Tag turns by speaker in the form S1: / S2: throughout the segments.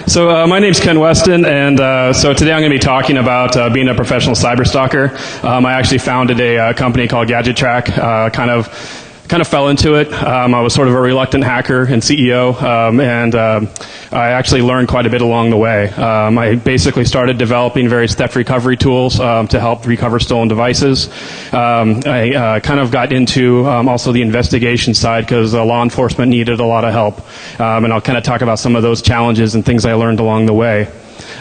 S1: So my name's Ken Weston, and so today I'm going to be talking about being a professional cyber stalker. I actually founded a company called Gadget Track, kind of fell into it. I was sort of a reluctant hacker and CEO, and I actually learned quite a bit along the way. I basically started developing various theft recovery tools to help recover stolen devices. I kind of got into also the investigation side because law enforcement needed a lot of help, and I'll kind of talk about some of those challenges and things I learned along the way.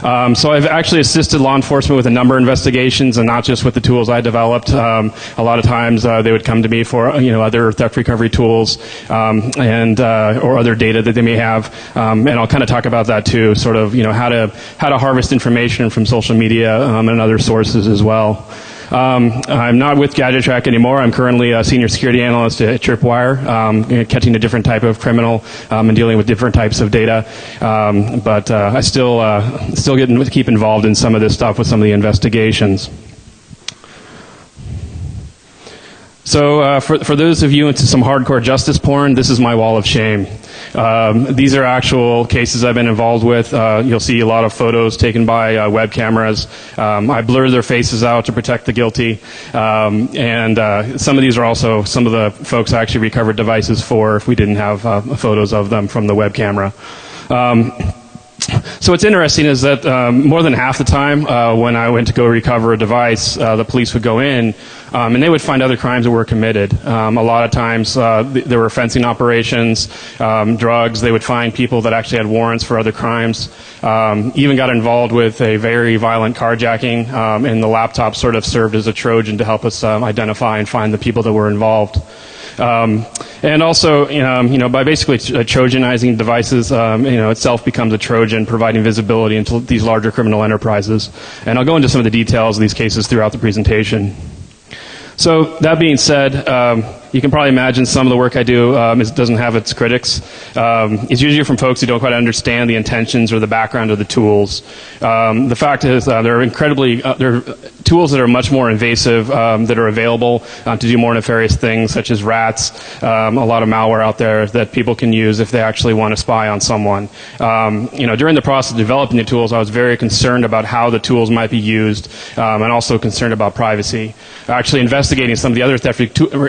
S1: So I've actually assisted law enforcement with a number of investigations, and not just with the tools I developed. A lot of times they would come to me for other theft recovery tools and or other data that they may have, and I'll kind of talk about that too. Sort of how to harvest information from social media and other sources as well. I'm not with Gadget Track anymore. I'm currently a senior security analyst at Tripwire, catching a different type of criminal and dealing with different types of data. But I still keep involved in some of this stuff with some of the investigations. So for those of you into some hardcore justice porn, this is my wall of shame. These are actual cases I've been involved with. You'll see a lot of photos taken by web cameras. I blur their faces out to protect the guilty. And some of these are also some of the folks I actually recovered devices for if we didn't have photos of them from the web camera. So what's interesting is that more than half the time when I went to go recover a device, the police would go in and they would find other crimes that were committed. A lot of times there were fencing operations, drugs. They would find people that actually had warrants for other crimes. Even got involved with a very violent carjacking, and the laptop sort of served as a Trojan to help us identify and find the people that were involved. And also, by basically Trojanizing devices, itself becomes a Trojan, providing visibility into these larger criminal enterprises. And I'll go into some of the details of these cases throughout the presentation. So that being said, you can probably imagine some of the work I do doesn't have its critics. It's usually from folks who don't quite understand the intentions or the background of the tools. The fact is there are tools that are much more invasive that are available to do more nefarious things, such as rats, a lot of malware out there that people can use if they actually want to spy on someone. During the process of developing the tools, I was very concerned about how the tools might be used, and also concerned about privacy. Actually investigating some of the other theft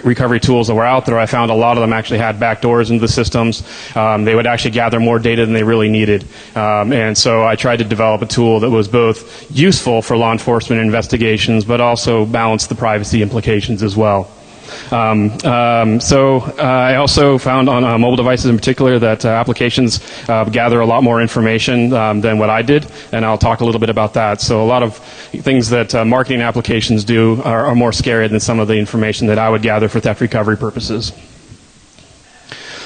S1: recovery tools that were out there, I found a lot of them actually had backdoors into the systems. They would actually gather more data than they really needed. And so I tried to develop a tool that was both useful for law enforcement investigations, but also balanced the privacy implications as well. So I also found on mobile devices in particular that applications gather a lot more information than what I did, and I'll talk a little bit about that. So a lot of things that marketing applications do are more scary than some of the information that I would gather for theft recovery purposes.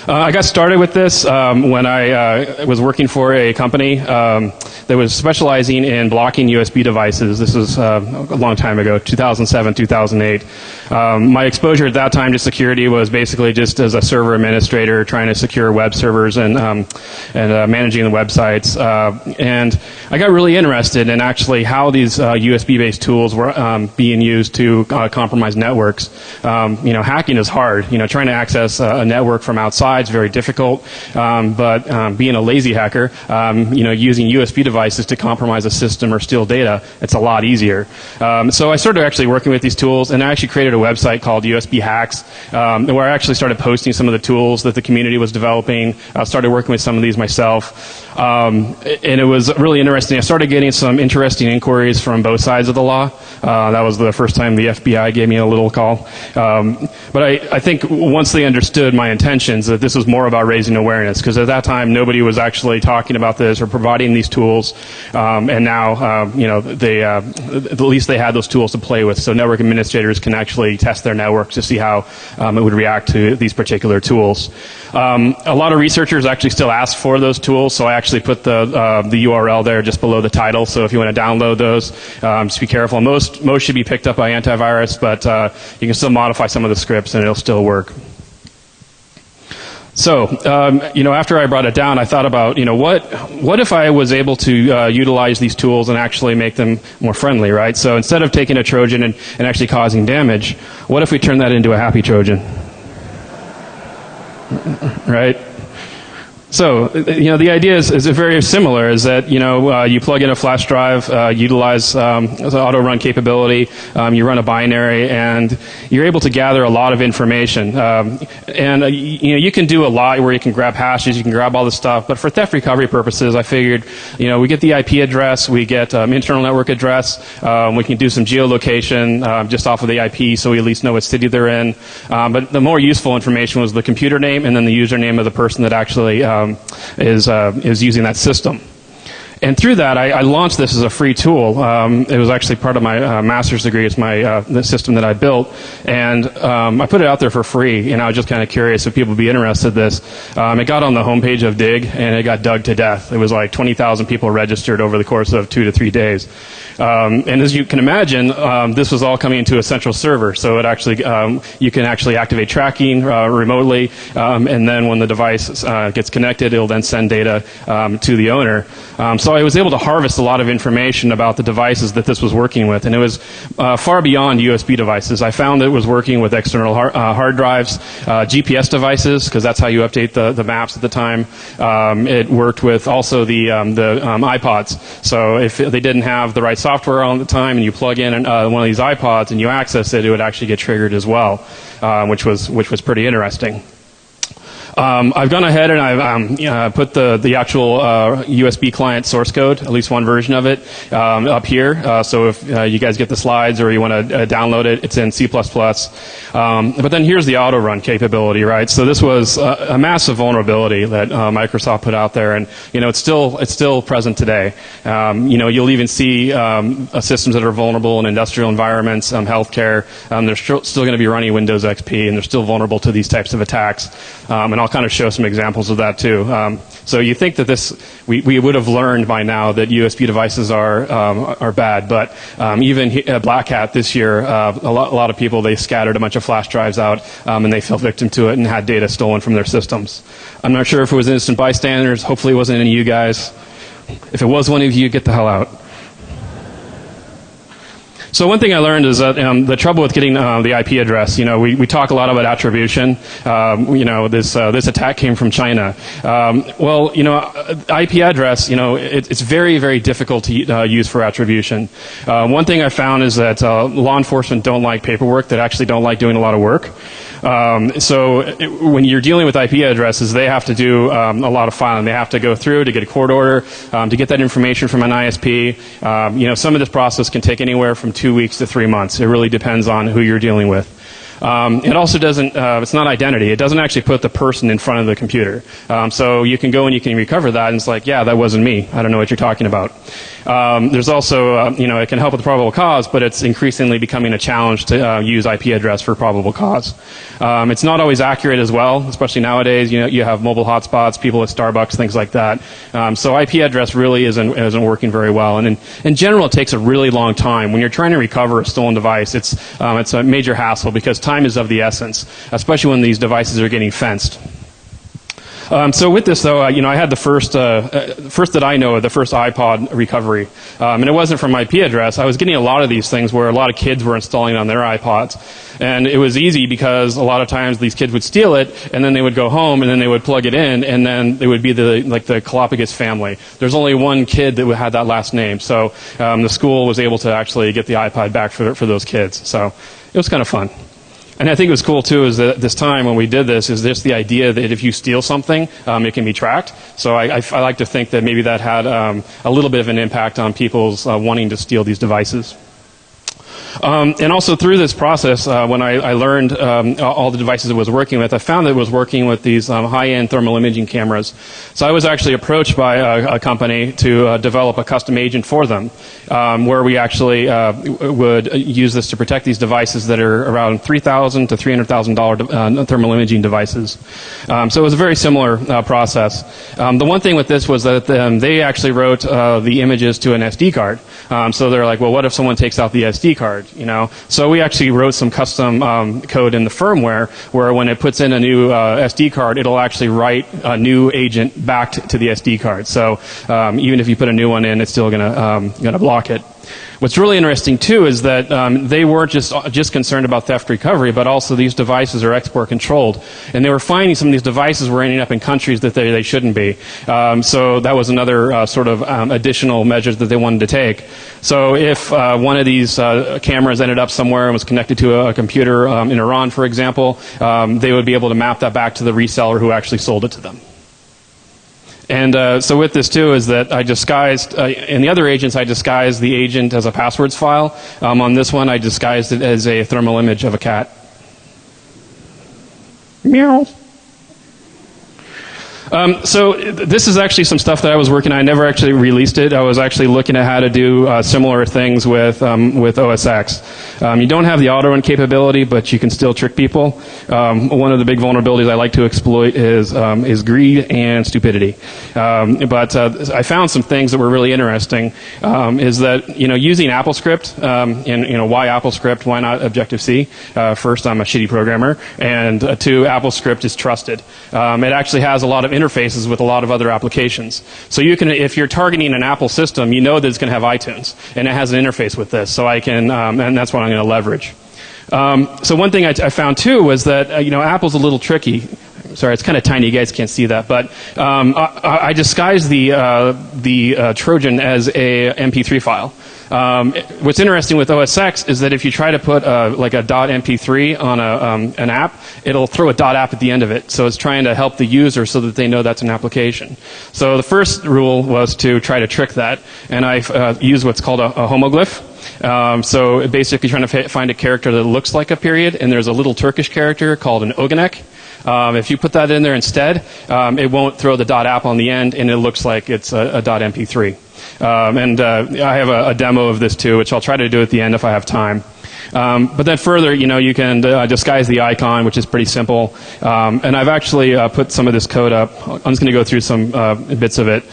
S1: I got started with this when I was working for a company that was specializing in blocking USB devices. This was a long time ago, 2007, 2008. My exposure at that time to security was basically just as a server administrator trying to secure web servers and managing the websites. And I got really interested in actually how these USB-based tools were being used to compromise networks. Hacking is hard. Trying to access a network from outside is very difficult, but being a lazy hacker, using USB devices to compromise a system or steal data, it's a lot easier. So I started actually working with these tools, and I actually created a website called USB Hacks, where I actually started posting some of the tools that the community was developing. I started working with some of these myself, and it was really interesting. I started getting some interesting inquiries from both sides of the law. That was the first time the FBI gave me a little call. But I think once they understood my intentions, that this was more about raising awareness, because at that time nobody was actually talking about this or providing these tools, and now they at least they had those tools to play with, so network administrators can actually test their networks to see how it would react to these particular tools. A lot of researchers actually still ask for those tools, so I actually put the URL there just below the title. So if you want to download those, just be careful. Most should be picked up by antivirus, but you can still modify some of the scripts and it'll still work. So, after I brought it down, I thought about, what if I was able to utilize these tools and actually make them more friendly, right? So instead of taking a Trojan and actually causing damage, what if we turn that into a happy Trojan? Right? So, the idea is very similar, is that, you plug in a flash drive, utilize the auto-run capability, you run a binary, and you're able to gather a lot of information. You can do a lot where you can grab hashes, you can grab all this stuff, but for theft recovery purposes, I figured, we get the IP address, we get internal network address, we can do some geolocation just off of the IP, so we at least know what city they're in. But the more useful information was the computer name and then the username of the person that actually is using that system. And through that, I launched this as a free tool. It was actually part of my master's degree. It's the system that I built. And I put it out there for free, and I was just kind of curious if people would be interested in this. It got on the homepage of Dig, and it got dug to death. It was like 20,000 people registered over the course of 2 to 3 days. And as you can imagine, this was all coming into a central server. So it actually, you can actually activate tracking remotely, and then when the device gets connected, it'll then send data to the owner. So I was able to harvest a lot of information about the devices that this was working with, and it was far beyond USB devices. I found that it was working with external hard drives, GPS devices, because that's how you update the maps at the time. It worked with also the iPods. So if they didn't have the right software on at the time, and you plug in one of these iPods and you access it, it would actually get triggered as well, which was pretty interesting. I've gone ahead and I've put the actual USB client source code, at least one version of it, up here. So if you guys get the slides or you want to download it, it's in C++. But then here's the auto run capability, right? So this was a massive vulnerability that Microsoft put out there, and it's still present today. You'll even see systems that are vulnerable in industrial environments, healthcare. They're still going to be running Windows XP, and they're still vulnerable to these types of attacks. And I'll kind of show some examples of that too. So you think that we would have learned by now that USB devices are bad, but even at Black Hat this year, a lot of people, they scattered a bunch of flash drives out, and they fell victim to it and had data stolen from their systems. I'm not sure if it was innocent bystanders. Hopefully it wasn't any of you guys. If it was one of you, get the hell out. So one thing I learned is that the trouble with getting the IP address, we talk a lot about attribution. This attack came from China. IP address, it's very, very difficult to use for attribution. One thing I found is that law enforcement don't like paperwork, that actually don't like doing a lot of work. When you're dealing with IP addresses, they have to do a lot of filing. They have to go through to get a court order, to get that information from an ISP. Some of this process can take anywhere from 2 weeks to 3 months. It really depends on who you're dealing with. It also doesn't, it's not identity. It doesn't actually put the person in front of the computer. So you can go and you can recover that, and it's like, yeah, that wasn't me. I don't know what you're talking about. There's also, it can help with probable cause, but it's increasingly becoming a challenge to use IP address for probable cause. It's not always accurate as well, especially nowadays. You have mobile hotspots, people at Starbucks, things like that. So IP address really isn't working very well. And in general, it takes a really long time. When you're trying to recover a stolen device, it's a major hassle because time is of the essence, especially when these devices are getting fenced. So with this, though, I had the first that I know of, the first iPod recovery. And it wasn't from IP address. I was getting a lot of these things where a lot of kids were installing it on their iPods. And it was easy because a lot of times these kids would steal it, and then they would go home, and then they would plug it in, and then it would be the Galapagos family. There's only one kid that had that last name. So the school was able to actually get the iPod back for those kids. So it was kind of fun. And I think it was cool, too, is that this time when we did this, is just the idea that if you steal something, it can be tracked. So I like to think that maybe that had a little bit of an impact on people's wanting to steal these devices. And also through this process, when I learned all the devices it was working with, I found that it was working with these high-end thermal imaging cameras. So I was actually approached by a company to develop a custom agent for them, where we actually would use this to protect these devices that are around $3,000 to $300,000 thermal imaging devices. So it was a very similar process. The one thing with this was that they actually wrote the images to an SD card. So they're like, well, what if someone takes out the SD card? So we actually wrote some custom code in the firmware where when it puts in a new SD card, it'll actually write a new agent back to the SD card. So even if you put a new one in, it's still going to block it. What's really interesting too is that they weren't just concerned about theft recovery, but also these devices are export controlled, and they were finding some of these devices were ending up in countries that they shouldn't be. So that was another sort of additional measures that they wanted to take. So if one of these cameras ended up somewhere and was connected to a computer in Iran, for example, they would be able to map that back to the reseller who actually sold it to them. And so with this too is that I disguised, in the other agents I disguised the agent as a passwords file. On this one I disguised it as a thermal image of a cat. Meow. So this is actually some stuff that I was working on. I never actually released it. I was actually looking at how to do similar things with OS X. You don't have the auto run capability, but you can still trick people. One of the big vulnerabilities I like to exploit is greed and stupidity. But I found some things that were really interesting. Is that using AppleScript and why AppleScript? Why not Objective C? First, I'm a shitty programmer, and two, AppleScript is trusted. It actually has a lot of interfaces with a lot of other applications. So you can, if you're targeting an Apple system, you know that it's going to have iTunes, and it has an interface with this. So I can, and that's what I'm going to leverage. So one thing I found too was that Apple's a little tricky. Sorry, it's kind of tiny. You guys can't see that, but I disguised the Trojan as a MP3 file. What's interesting with OS X is that if you try to put like a .mp3 on an app, it'll throw a .app at the end of it. So it's trying to help the user so that they know that's an application. So the first rule was to try to trick that, and I used what's called a homoglyph. So basically trying to find a character that looks like a period, and there's a little Turkish character called an ogonek. If you put that in there instead, it won't throw the .app on the end, and it looks like it's a .mp3. I have a demo of this too, which I'll try to do at the end if I have time. But then further, you can disguise the icon, which is pretty simple. And I've actually put some of this code up. I'm just going to go through some bits of it.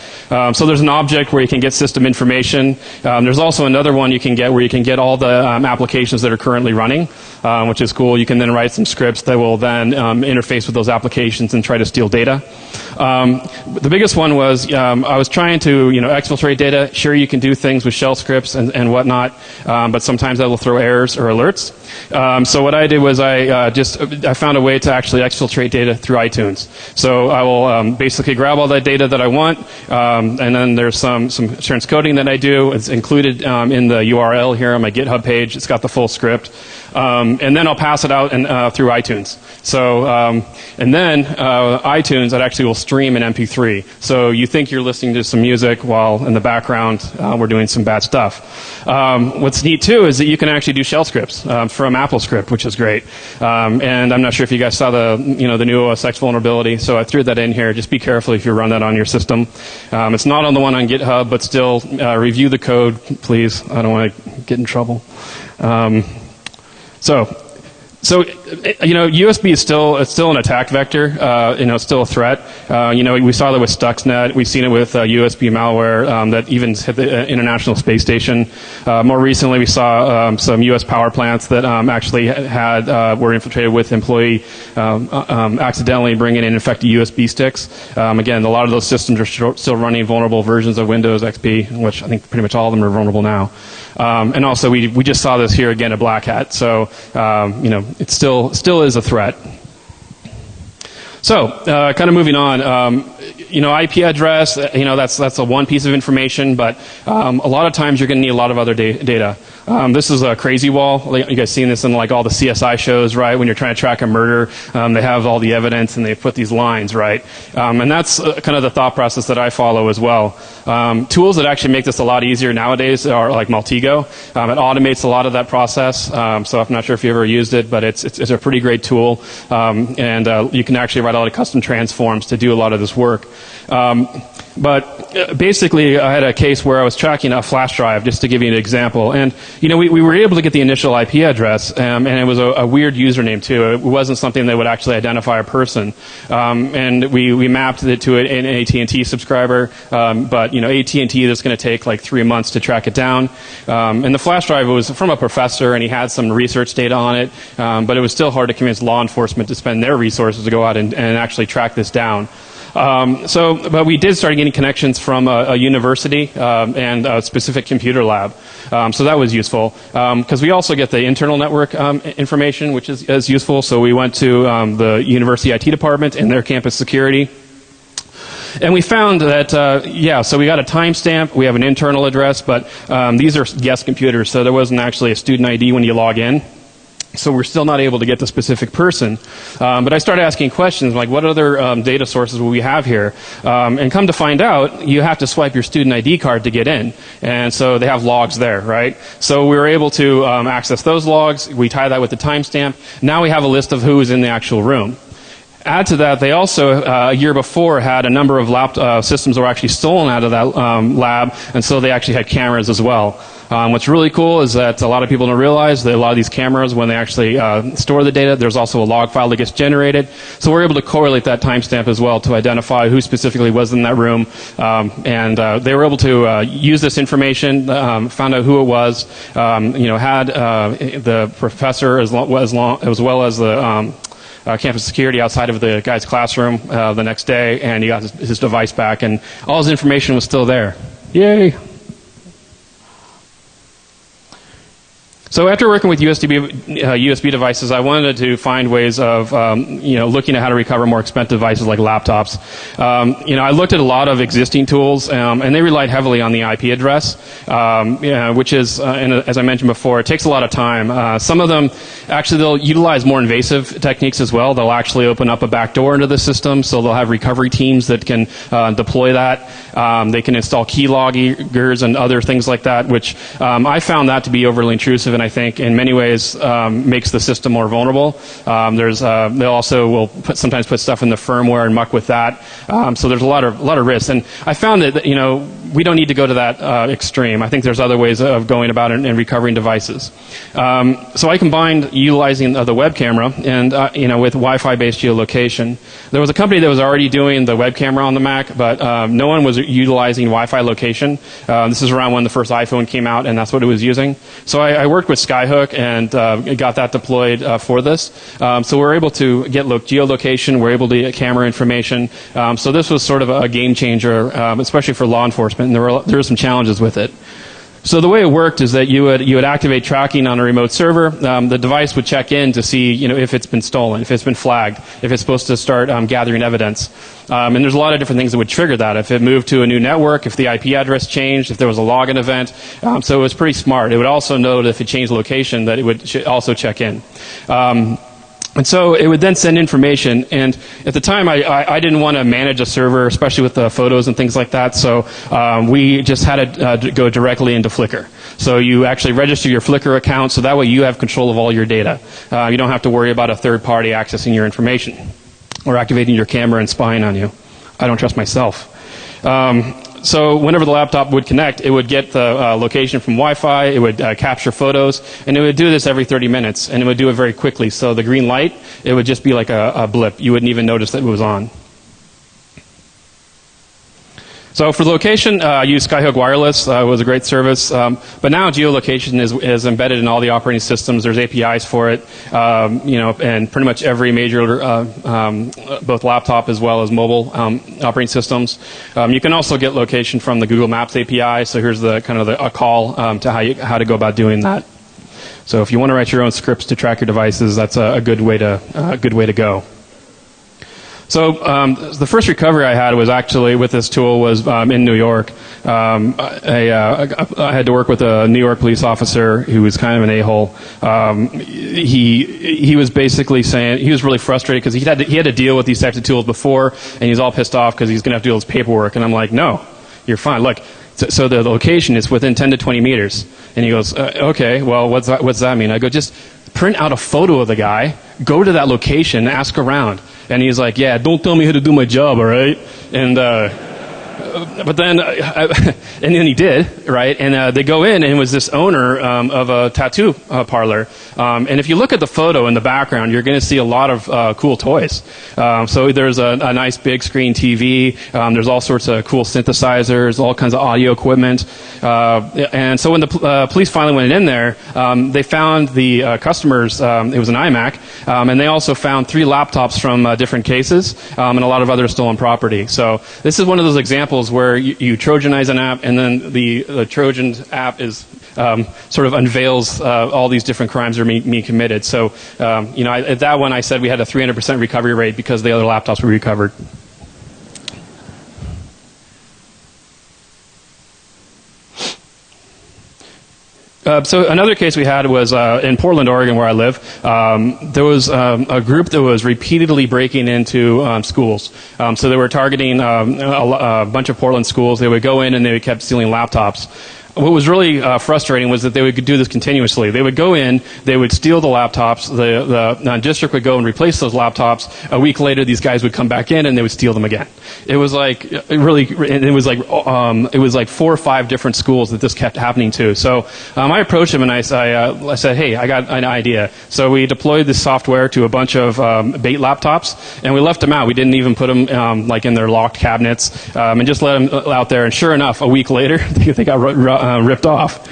S1: So there's an object where you can get system information. There's also another one you can get where you can get all the applications that are currently running, which is cool. You can then write some scripts that will then interface with those applications and try to steal data. The biggest one was I was trying to exfiltrate data. Sure, you can do things with shell scripts and whatnot, but sometimes that will throw errors or alerts. So what I did was I found a way to actually exfiltrate data through iTunes. So I will basically grab all that data that I want, and then there's some assurance coding that I do. It's included in the URL here on my GitHub page. It's got the full script. And then I'll pass it out through iTunes. So, and then iTunes, that actually will stream an MP3. So you think you're listening to some music while in the background we're doing some bad stuff. What's neat too is that you can actually do shell scripts from AppleScript, which is great. And I'm not sure if you guys saw the new OS X vulnerability, so I threw that in here. Just be careful if you run that on your system. It's not on the one on GitHub, but still review the code, please. I don't want to get in trouble. So USB is still an attack vector. It's still a threat. We saw that with Stuxnet. We've seen it with USB malware that even hit the International Space Station. More recently, we saw some U.S. power plants that actually were infiltrated with employee accidentally bringing in infected USB sticks. Again, a lot of those systems are still running vulnerable versions of Windows XP, which I think pretty much all of them are vulnerable now. And also, we just saw this here again at Black Hat. So, it still is a threat. So, kind of moving on, IP address, that's a one piece of information, but a lot of times you're going to need a lot of other data. This is a crazy wall. You guys seen this in all the CSI shows, right? When you're trying to track a murder, they have all the evidence and they put these lines, right? And that's kind of the thought process that I follow as well. Tools that actually make this a lot easier nowadays are like Maltego. It automates a lot of that process. So I'm not sure if you ever used it, but it's a pretty great tool. And you can actually write a lot of custom transforms to do a lot of this work. But basically, I had a case where I was tracking a flash drive, just to give you an example. And, we were able to get the initial IP address, and it was a weird username, too. It wasn't something that would actually identify a person. And we mapped it to an AT&T subscriber. But, AT&T, that's going to take like 3 months to track it down. And the flash drive was from a professor, and he had some research data on it. But it was still hard to convince law enforcement to spend their resources to go out and actually track this down. But we did start getting connections from a university and a specific computer lab. So that was useful because we also get the internal network information, which is useful. So we went to the university IT department and their campus security. And we found that, so we got a timestamp, we have an internal address, but these are guest computers, so there wasn't actually a student ID when you log in. So we're still not able to get the specific person. But I started asking questions like, what other data sources will we have here? And come to find out, you have to swipe your student ID card to get in. And so they have logs there, right? So we were able to access those logs. We tie that with the timestamp. Now we have a list of who is in the actual room. Add to that, they also, a year before, had a number of systems that were actually stolen out of that lab, and so they actually had cameras as well. What's really cool is that a lot of people don't realize that a lot of these cameras, when they actually store the data, there's also a log file that gets generated. So we're able to correlate that timestamp as well to identify who specifically was in that room. And they were able to use this information, found out who it was, had the professor as well as the campus security outside of the guy's classroom the next day, and he got his device back, and all his information was still there. Yay! So after working with USB devices, I wanted to find ways of looking at how to recover more expensive devices like laptops. I looked at a lot of existing tools, and they relied heavily on the IP address, which is, as I mentioned before, it takes a lot of time. Some of them, actually, they'll utilize more invasive techniques as well. They'll actually open up a backdoor into the system, so they'll have recovery teams that can deploy that. They can install keyloggers and other things like that, which I found that to be overly intrusive, and I think in many ways makes the system more vulnerable. They also will sometimes put stuff in the firmware and muck with that. So there's a lot of risks, and I found that we don't need to go to that extreme. I think there's other ways of going about it and recovering devices. So I combined utilizing the web camera and with Wi-Fi based geolocation. There was a company that was already doing the web camera on the Mac, but no one was utilizing Wi-Fi location. This is around when the first iPhone came out, and that's what it was using. So I worked with Skyhook and got that deployed for this. So we're able to get geolocation. We're able to get camera information. So this was sort of a game changer, especially for law enforcement. And there were some challenges with it. So the way it worked is that you would activate tracking on a remote server. The device would check in to see if it's been stolen, if it's been flagged, if it's supposed to start gathering evidence. And there's a lot of different things that would trigger that. If it moved to a new network, if the IP address changed, if there was a login event. So it was pretty smart. It would also know that if it changed location that it would also check in. And so it would then send information, and at the time I didn't want to manage a server, especially with the photos and things like that, so we just had it go directly into Flickr. So you actually register your Flickr account, so that way you have control of all your data. You don't have to worry about a third party accessing your information or activating your camera and spying on you. I don't trust myself. So whenever the laptop would connect, it would get the location from Wi-Fi, it would capture photos, and it would do this every 30 minutes, and it would do it very quickly. So the green light, it would just be like a blip. You wouldn't even notice that it was on. So for location, I use Skyhook Wireless. It was a great service. But now geolocation is embedded in all the operating systems. There's APIs for it, and pretty much every major, both laptop as well as mobile operating systems. You can also get location from the Google Maps API. So here's a call to how to go about doing that. So if you want to write your own scripts to track your devices, that's a good way to go. So the first recovery I had was actually with this tool was in New York. I had to work with a New York police officer who was kind of an a-hole. He was basically saying he was really frustrated because he had to deal with these types of tools before, and he's all pissed off because he's going to have to do all this paperwork. And I'm like, no, you're fine. Look, so the location is within 10 to 20 meters. And he goes, okay, well, what's that mean? I go, just print out a photo of the guy, go to that location, ask around. And he's like, yeah, don't tell me how to do my job, all right? And but then, and then he did, right? And they go in, and it was this owner of a tattoo parlor. And if you look at the photo in the background, you're going to see a lot of cool toys. So there's a nice big screen TV. There's all sorts of cool synthesizers, all kinds of audio equipment. And so when the police finally went in there, they found the customers, it was an iMac, and they also found 3 laptops from different cases, and a lot of other stolen property. So this is one of those examples where you Trojanize an app, and then the Trojan app is sort of unveils all these different crimes that are being committed. So, at that one I said we had a 300% recovery rate because the other laptops were recovered. So another case we had was in Portland, Oregon, where I live. There was a group that was repeatedly breaking into schools. So they were targeting a bunch of Portland schools. They would go in and they kept stealing laptops. What was really frustrating was that they would do this continuously. They would go in, they would steal the laptops, the district would go and replace those laptops. A week later, these guys would come back in and they would steal them again. It was like it was like 4 or 5 different schools that this kept happening to. So I approached them and I said, hey, I got an idea. So we deployed this software to a bunch of bait laptops, and we left them out. We didn't even put them like in their locked cabinets, and just let them out there. And sure enough, a week later, they got ripped off.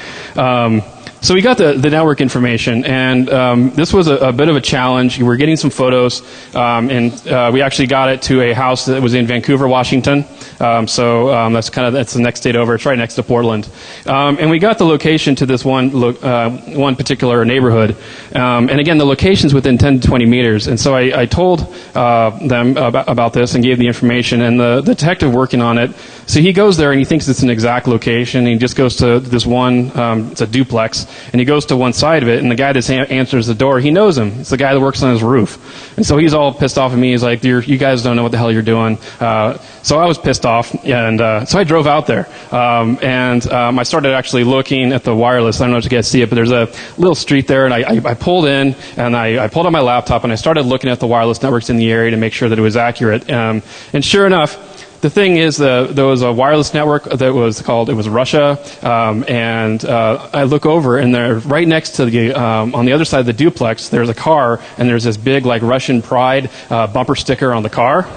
S1: So we got the network information, and this was a bit of a challenge. We were getting some photos, and we actually got it to a house that was in Vancouver, Washington. That's the next state over. It's right next to Portland, and we got the location to this one particular neighborhood. And again, the location's within 10 to 20 meters. And so I told them about this and gave the information. And the detective working on it, so he goes there and he thinks it's an exact location. And he just goes to this one. It's a duplex. And he goes to one side of it, and the guy that answers the door, he knows him. It's the guy that works on his roof. And so he's all pissed off at me. He's like, you guys don't know what the hell you're doing. So I was pissed off, and so I drove out there. I started actually looking at the wireless. I don't know if you guys see it, but there's a little street there, and I pulled in, and I pulled out my laptop, and I started looking at the wireless networks in the area to make sure that it was accurate. And sure enough, the thing is, there was a wireless network that was Russia, and I look over, and they're right next to on the other side of the duplex, there's a car, and there's this big, like, Russian Pride bumper sticker on the car.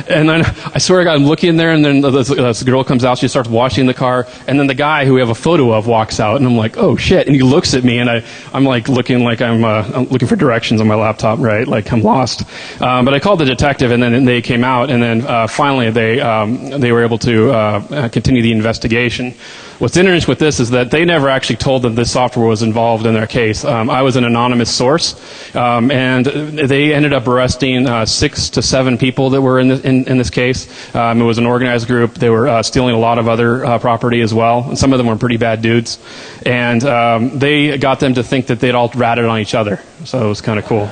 S1: And then I swear to God, I'm looking in there, and then this girl comes out. She starts washing the car, and then the guy who we have a photo of walks out, and I'm like, oh shit! And he looks at me, and I'm like looking like I'm looking for directions on my laptop, right? Like I'm lost. But I called the detective, and then they came out, and then finally they were able to continue the investigation. What's interesting with this is that they never actually told them this software was involved in their case. I was an anonymous source, and they ended up arresting 6 to 7 people that were in this case. It was an organized group. They were stealing a lot of other property as well, and some of them were pretty bad dudes. And they got them to think that they'd all ratted on each other, so it was kind of cool.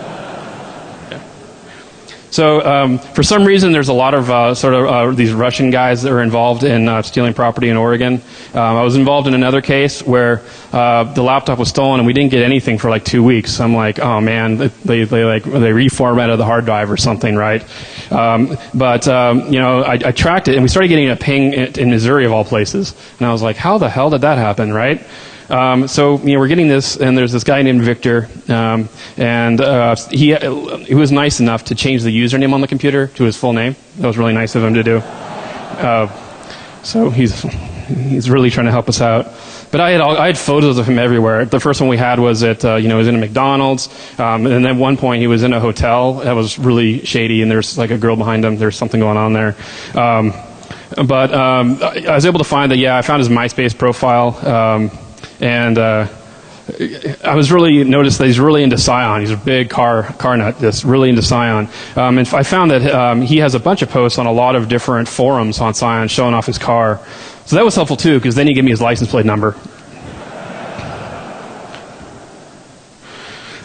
S1: So for some reason, there's a lot of these Russian guys that were involved in stealing property in Oregon. I was involved in another case where the laptop was stolen and we didn't get anything for like 2 weeks. I'm like, oh man, they reformatted the hard drive or something, right? I tracked it and we started getting a ping in Missouri of all places, and I was like, how the hell did that happen, right? We're getting this, and there's this guy named Victor, he was nice enough to change the username on the computer to his full name. That was really nice of him to do. So he's really trying to help us out. But I had photos of him everywhere. The first one we had was at he was in a McDonald's, and then at one point he was in a hotel that was really shady, and there's like a girl behind him. There's something going on there. I was able to find that. I found his MySpace profile. I was really noticed that he's really into Scion. He's a big car nut, just really into Scion. And I found that he has a bunch of posts on a lot of different forums on Scion showing off his car. So that was helpful too, because then he gave me his license plate number.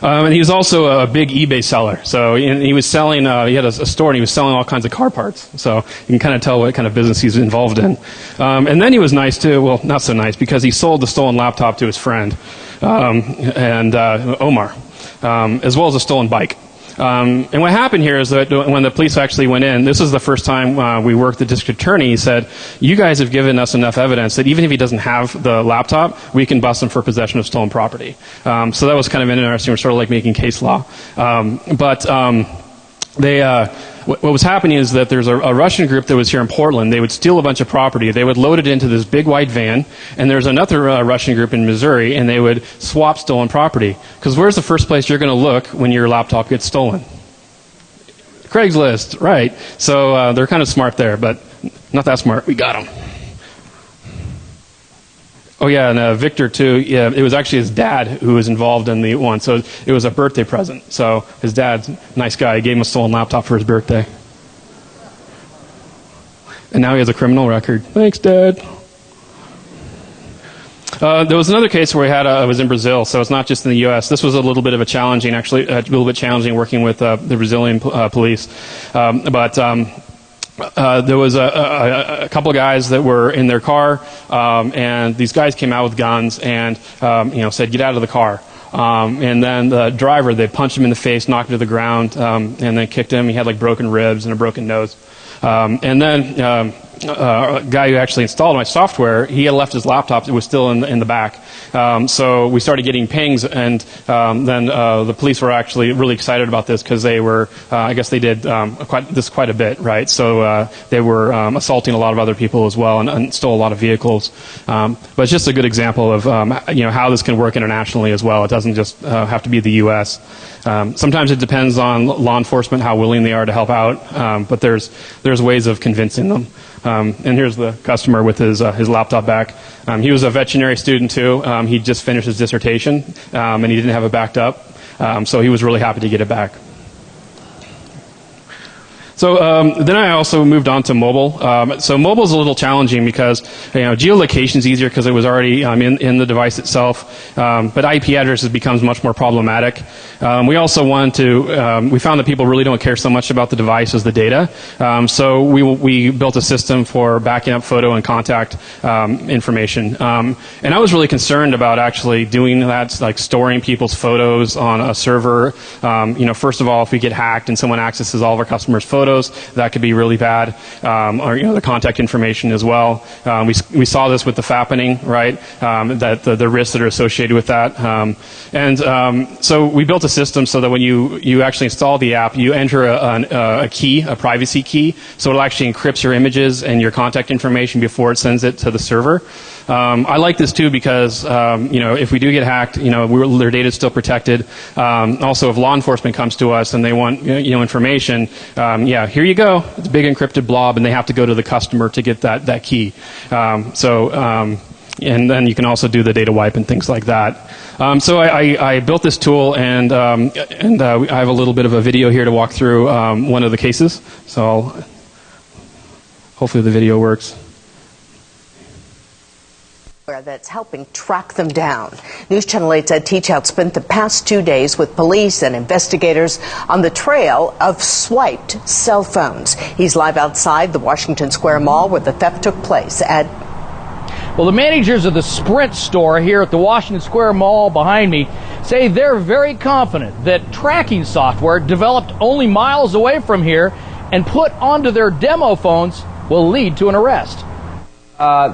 S1: And he was also a big eBay seller. So he was selling, he had a store and he was selling all kinds of car parts. So you can kind of tell what kind of business he's involved in. And then he was nice too, well, not so nice, because he sold the stolen laptop to his friend, Omar, as well as a stolen bike. And what happened here is that when the police actually went in, this is the first time we worked the district attorney. He said, you guys have given us enough evidence that even if he doesn't have the laptop, we can bust him for possession of stolen property. So that was kind of interesting. We're sort of like making case law. What was happening is that there's a Russian group that was here in Portland. They would steal a bunch of property. They would load it into this big white van, and there's another Russian group in Missouri, and they would swap stolen property. Because where's the first place you're going to look when your laptop gets stolen? Craigslist, right. So they're kind of smart there, but not that smart. We got them. Oh, yeah, and Victor, too, yeah, it was actually his dad who was involved in the one. So it was a birthday present. So his dad's a nice guy. He gave him a stolen laptop for his birthday. And now he has a criminal record. Thanks, Dad. There was another case where I was in Brazil, so it's not just in the U.S. This was a little bit of a little bit challenging working with the Brazilian police. There was a couple of guys that were in their car, and these guys came out with guns and said, "Get out of the car." And then the driver, they punched him in the face, knocked him to the ground, and then kicked him. He had like broken ribs and a broken nose. And then a guy who actually installed my software, he had left his laptop. It was still in the back. So we started getting pings, and then the police were actually really excited about this because they were, I guess they did quite a bit, right? So they were assaulting a lot of other people as well and stole a lot of vehicles. But it's just a good example of how this can work internationally as well. It doesn't just have to be the U.S. Sometimes it depends on law enforcement how willing they are to help out, but there's ways of convincing them. And here's the customer with his laptop back. He was a veterinary student too. He just finished his dissertation, and he didn't have it backed up, so he was really happy to get it back. So then I also moved on to mobile. So mobile is a little challenging because geolocation is easier because it was already in the device itself, but IP addresses becomes much more problematic. We also we found that people really don't care so much about the device as the data. So we built a system for backing up photo and contact information. And I was really concerned about actually doing that, like storing people's photos on a server. First of all, if we get hacked and someone accesses all of our customers' photos, that could be really bad, or the contact information as well. We saw this with the fappening, right? That the risks that are associated with that, so we built a system so that when you actually install the app, you enter a key, a privacy key, so it'll actually encrypt your images and your contact information before it sends it to the server. I like this too because if we do get hacked, their data is still protected. Also, if law enforcement comes to us and they want information, here you go. It's a big encrypted blob, and they have to go to the customer to get that key. And then you can also do the data wipe and things like that. So I built this tool, and I have a little bit of a video here to walk through one of the cases. So hopefully the video works.
S2: That's helping track them down. News Channel 8's Ed Teachout spent the past 2 days with police and investigators on the trail of swiped cell phones. He's live outside the Washington Square Mall where the theft took place. Ed.
S3: Well, the managers of the Sprint store here at the Washington Square Mall behind me say they're very confident that tracking software developed only miles away from here and put onto their demo phones will lead to an arrest.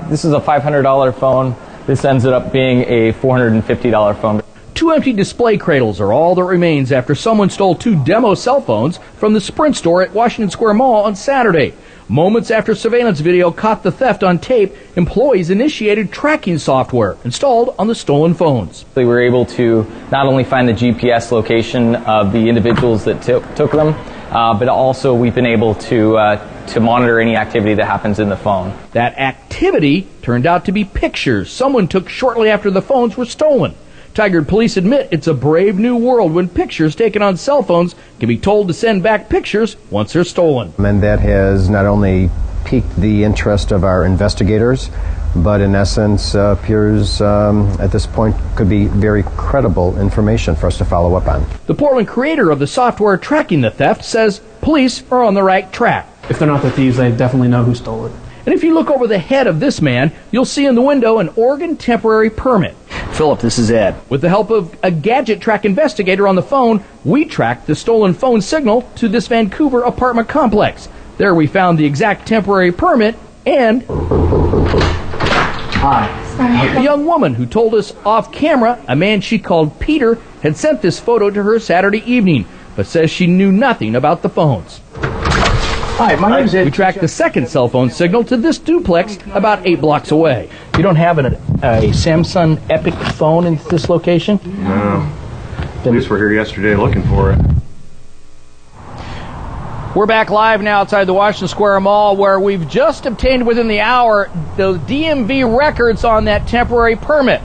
S4: This is a $500 phone. This ends up being a $450 phone.
S3: 2 empty display cradles are all that remains after someone stole 2 demo cell phones from the Sprint store at Washington Square Mall on Saturday. Moments after surveillance video caught the theft on tape, employees initiated tracking software installed on the stolen phones.
S4: We were able to not only find the GPS location of the individuals that took them, but also we've been able to monitor any activity that happens in the phone.
S3: That activity turned out to be pictures someone took shortly after the phones were stolen. Tigard police admit it's a brave new world when pictures taken on cell phones can be told to send back pictures once they're stolen.
S5: And that has not only piqued the interest of our investigators, but in essence appears at this point could be very credible information for us to follow up on.
S3: The Portland creator of the software tracking the theft says police are on the right track.
S6: If they're not the thieves, they definitely know who stole it.
S3: And if you look over the head of this man, you'll see in the window an Oregon temporary permit.
S7: Philip, this is Ed.
S3: With the help of a gadget track investigator on the phone, we tracked the stolen phone signal to this Vancouver apartment complex. There we found the exact temporary permit and a young woman who told us off camera a man she called Peter had sent this photo to her Saturday evening, but says she knew nothing about the phones.
S7: Hi, my name's Ed.
S3: We tracked the second cell phone signal to this duplex about 8 blocks away.
S7: You don't have a Samsung Epic phone in this location?
S8: No. Police were here yesterday looking for it.
S3: We're back live now outside the Washington Square Mall, where we've just obtained within the hour the DMV records on that temporary permit.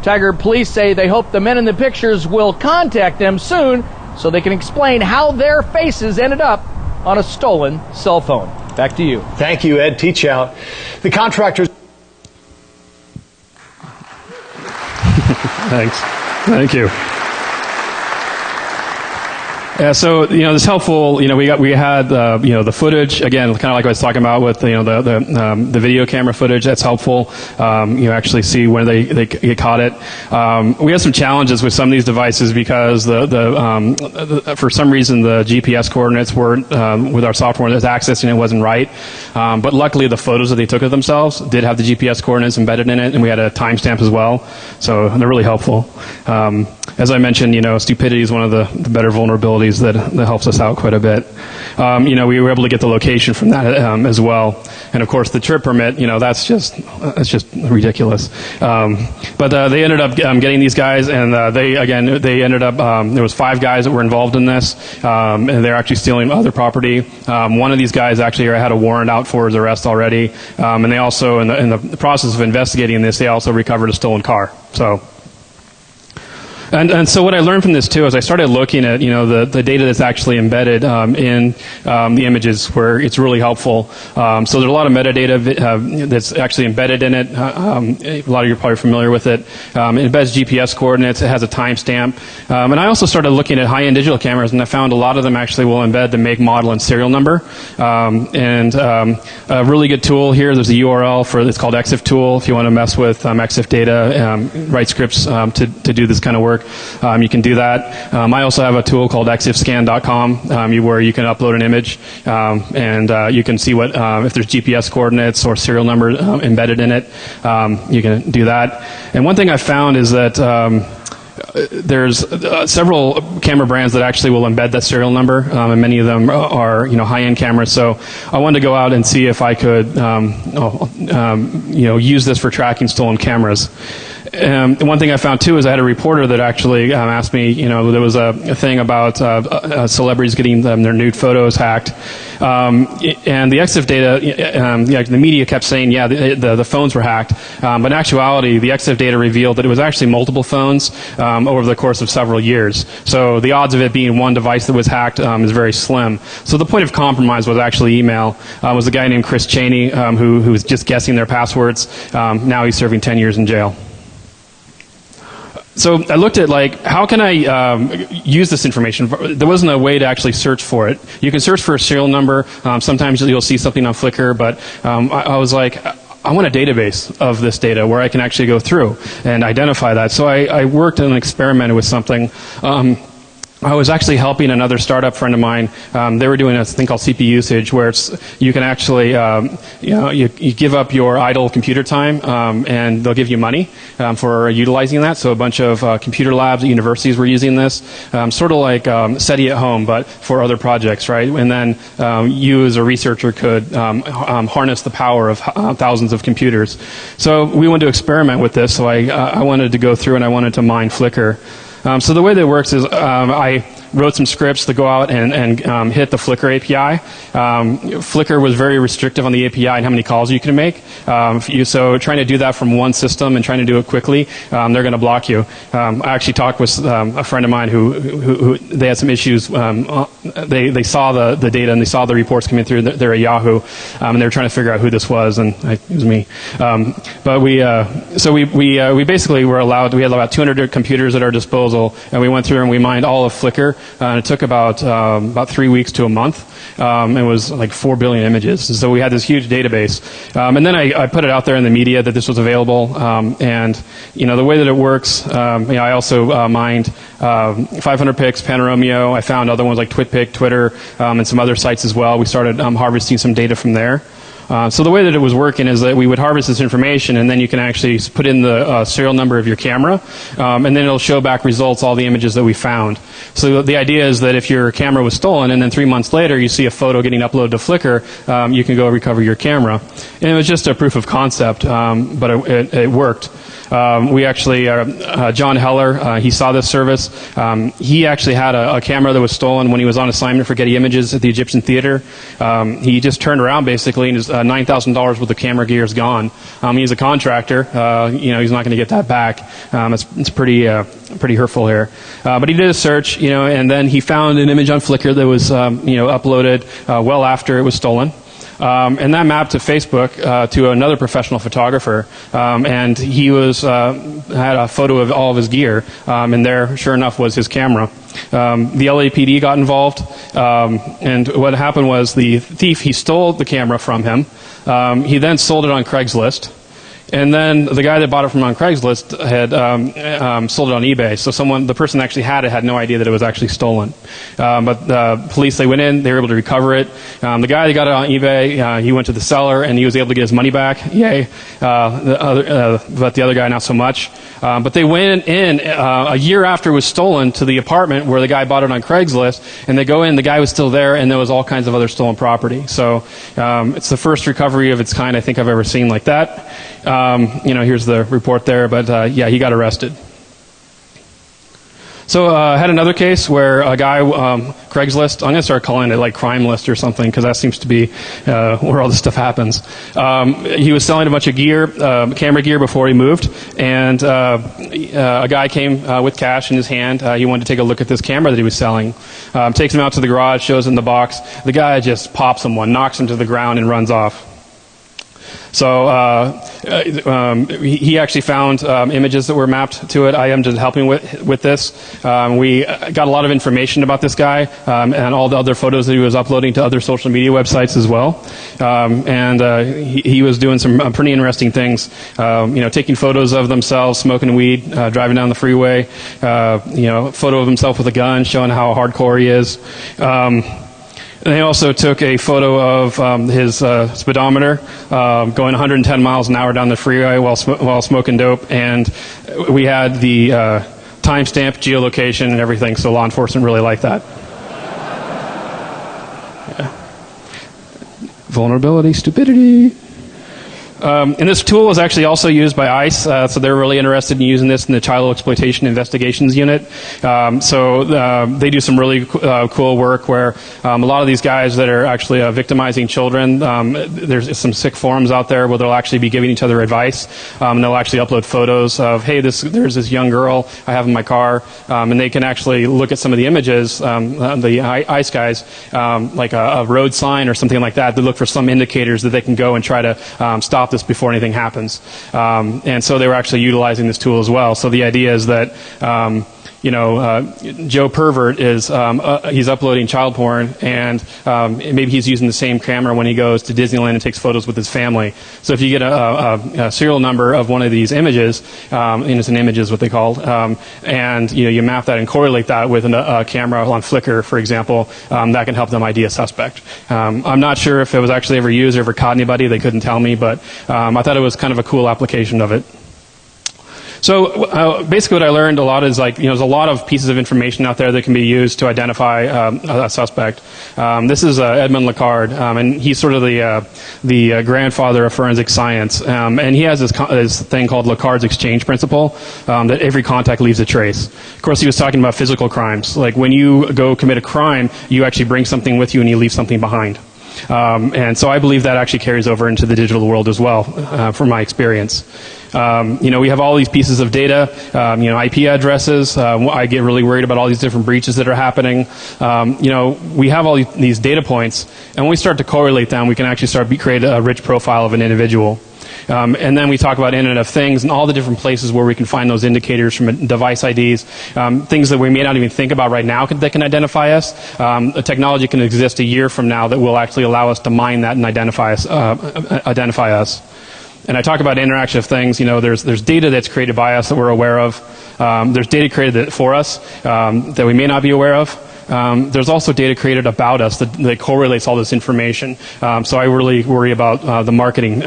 S3: Tiger police say they hope the men in the pictures will contact them soon so they can explain how their faces ended up on a stolen cell phone. Back to you.
S9: Thank you, Ed. Teach out. The contractors.
S1: Thanks. Thank you. Yeah, so it's helpful. We had the footage again, kind of like I was talking about with the video camera footage. That's helpful. You actually see when they caught it. We had some challenges with some of these devices because for some reason the GPS coordinates weren't with our software that's accessing it wasn't right. But luckily the photos that they took of themselves did have the GPS coordinates embedded in it, and we had a timestamp as well. So they're really helpful. As I mentioned, stupidity is one of the better vulnerabilities that helps us out quite a bit. We were able to get the location from that as well, and of course the trip permit. That's just ridiculous. But they ended up getting these guys, and they ended up. There was 5 guys that were involved in this, and they're actually stealing other property. One of these guys actually had a warrant out for his arrest already, and they also, in the process of investigating this, they also recovered a stolen car. And so what I learned from this too is I started looking at the data that's actually embedded in the images, where it's really helpful. So there's a lot of metadata that's actually embedded in it. A lot of you are probably familiar with it. It embeds GPS coordinates. It has a timestamp. And I also started looking at high-end digital cameras, and I found a lot of them actually will embed the make, model, and serial number. A really good tool here. There's a URL for it's called EXIF tool. If you want to mess with EXIF data, write scripts to do this kind of work. You can do that. I also have a tool called exifscan.com where you can upload an image and you can see what if there's GPS coordinates or serial number embedded in it. You can do that. And one thing I found is that there's several camera brands that actually will embed that serial number, and many of them are high-end cameras. So I wanted to go out and see if I could use this for tracking stolen cameras. One thing I found too is I had a reporter that actually asked me, there was a thing about celebrities getting their nude photos hacked, and the EXIF data, the media kept saying, the phones were hacked, but in actuality, the EXIF data revealed that it was actually multiple phones over the course of several years. So the odds of it being one device that was hacked is very slim. So the point of compromise was actually email. Was a guy named Chris Cheney who was just guessing their passwords. Now he's serving 10 years in jail. So I looked at how can I use this information? There wasn't a way to actually search for it. You can search for a serial number. Sometimes you'll see something on Flickr, but I was like, I want a database of this data where I can actually go through and identify that. So I worked and experimented with something. I was actually helping another startup friend of mine. They were doing a thing called CPU usage, where you can actually, you give up your idle computer time, and they'll give you money for utilizing that. So a bunch of computer labs at universities were using this, sort of like SETI at home, but for other projects, right? And then you, as a researcher, could harness the power of thousands of computers. So we wanted to experiment with this. So I wanted to go through and I wanted to mine Flickr. So the way that works is I wrote some scripts to go out and hit the Flickr API. Flickr was very restrictive on the API and how many calls you can make. So trying to do that from one system and trying to do it quickly, they're going to block you. I actually talked with a friend of mine who they had some issues. They saw the data and they saw the reports coming through. They're at Yahoo, and they were trying to figure out who this was, and it was me. But we basically were allowed. We had about 200 computers at our disposal, and we went through and we mined all of Flickr. and it took about 3 weeks to a month. It was like 4 billion images. So we had this huge database. And then I put it out there in the media that this was available. And, the way that it works, I also mined 500 pics, Panoromio. I found other ones like TwitPic, Twitter, and some other sites as well. We started harvesting some data from there. So the way that it was working is that we would harvest this information, and then you can actually put in the serial number of your camera, and then it'll show back results, all the images that we found. So the idea is that if your camera was stolen, and then 3 months later you see a photo getting uploaded to Flickr, you can go recover your camera. And it was just a proof of concept, but it worked. We actually, John Heller, he saw this service. He actually had a camera that was stolen when he was on assignment for Getty Images at the Egyptian Theater. He just turned around basically, and his $9,000 worth of camera gear is gone. He's a contractor. He's not going to get that back. It's pretty hurtful here. But he did a search, and then he found an image on Flickr that was, uploaded well after it was stolen. And that mapped to Facebook to another professional photographer, and he had a photo of all of his gear, and there, sure enough, was his camera. The LAPD got involved, and what happened was the thief, he stole the camera from him. He then sold it on Craigslist. And then the guy that bought it from on Craigslist had sold it on eBay. So the person that actually had no idea that it was actually stolen. But the police, they went in, they were able to recover it. The guy that got it on eBay, he went to the seller and he was able to get his money back. Yay. But the other guy, not so much. But they went in a year after it was stolen to the apartment where the guy bought it on Craigslist, and they go in, the guy was still there, and there was all kinds of other stolen property. So it's the first recovery of its kind I think I've ever seen like that. Here's the report there, but he got arrested. So I had another case where a guy, Craigslist, I'm going to start calling it like Crime List or something, because that seems to be where all this stuff happens. He was selling a bunch of gear, camera gear, before he moved, and a guy came with cash in his hand. He wanted to take a look at this camera that he was selling. Takes him out to the garage, shows him the box. The guy just pops him one, knocks him to the ground, and runs off. So he actually found images that were mapped to it. I am just helping with this. We got a lot of information about this guy and all the other photos that he was uploading to other social media websites as well. He was doing some pretty interesting things. Taking photos of themselves, smoking weed, driving down the freeway. Photo of himself with a gun, showing how hardcore he is. And they also took a photo of his speedometer going 110 miles an hour down the freeway while smoking dope, and we had the timestamp, geolocation, and everything, so law enforcement really liked that. Yeah. Vulnerability, stupidity. And this tool was actually also used by ICE, so they're really interested in using this in the Child Exploitation Investigations Unit. They do some really cool work where a lot of these guys that are actually victimizing children, there's some sick forums out there where they'll actually be giving each other advice, and they'll actually upload photos of, hey, there's this young girl I have in my car, and they can actually look at some of the images, the ICE guys, like a road sign or something like that. They look for some indicators that they can go and try to stop this before anything happens. And so they were actually utilizing this tool as well. So the idea is that Joe Pervert is he's uploading child porn, and maybe he's using the same camera when he goes to Disneyland and takes photos with his family. So if you get a serial number of one of these images, innocent images, what they call, and you map that and correlate that with a camera on Flickr, for example, that can help them ID a suspect. I'm not sure if it was actually ever used or ever caught anybody. They couldn't tell me, but I thought it was kind of a cool application of it. So basically what I learned a lot is there's a lot of pieces of information out there that can be used to identify a suspect. This is Edmund Lacard, and he's sort of the grandfather of forensic science. And he has this thing called Lacard's exchange principle, that every contact leaves a trace. Of course, he was talking about physical crimes. Like when you go commit a crime, you actually bring something with you and you leave something behind. And so I believe that actually carries over into the digital world as well, from my experience. We have all these pieces of data, IP addresses. I get really worried about all these different breaches that are happening. We have all these data points, and when we start to correlate them, we can actually create a rich profile of an individual. And then we talk about Internet of Things and all the different places where we can find those indicators from device IDs, things that we may not even think about right now that can identify us. A technology can exist a year from now that will actually allow us to mine that and identify us. And I talk about Interaction of Things. There's data that's created by us that we're aware of. There's data created for us that we may not be aware of. There's also data created about us that correlates all this information. So I really worry about the marketing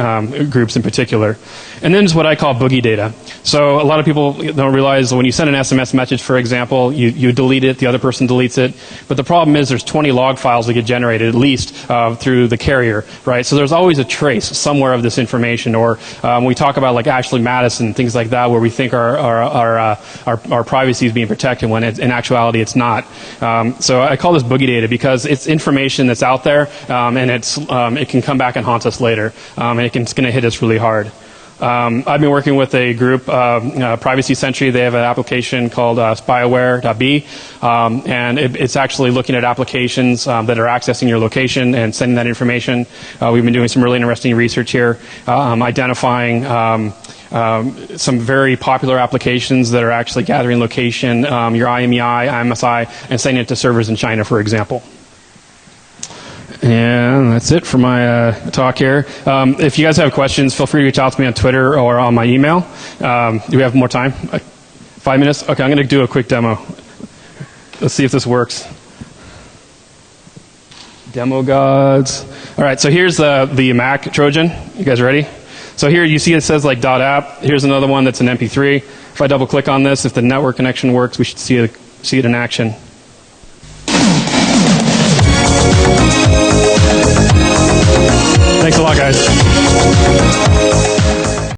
S1: groups in particular. And then there's what I call boogie data. So a lot of people don't realize when you send an SMS message, for example, you delete it, the other person deletes it. But the problem is there's 20 log files that get generated, at least through the carrier, right? So there's always a trace somewhere of this information. Or we talk about like Ashley Madison, things like that, where we think our privacy is being protected when in actuality it's not. So I call this boogie data because it's information that's out there, and it can come back and haunt us later, and it's going to hit us really hard. I've been working with a group, Privacy Sentry. They have an application called spyware.b, and it's actually looking at applications that are accessing your location and sending that information. We've been doing some really interesting research here, identifying some very popular applications that are actually gathering location, your IMEI, IMSI, and sending it to servers in China, for example. And that's it for my talk here. If you guys have questions, feel free to reach out to me on Twitter or on my email. Do we have more time? 5 minutes? Okay, I'm going to do a quick demo. Let's see if this works. Demo gods. All right, so here's the Mac Trojan. You guys ready? So here you see it says like .app. Here's another one that's an MP3. If I double click on this, if the network connection works, we should see it in action.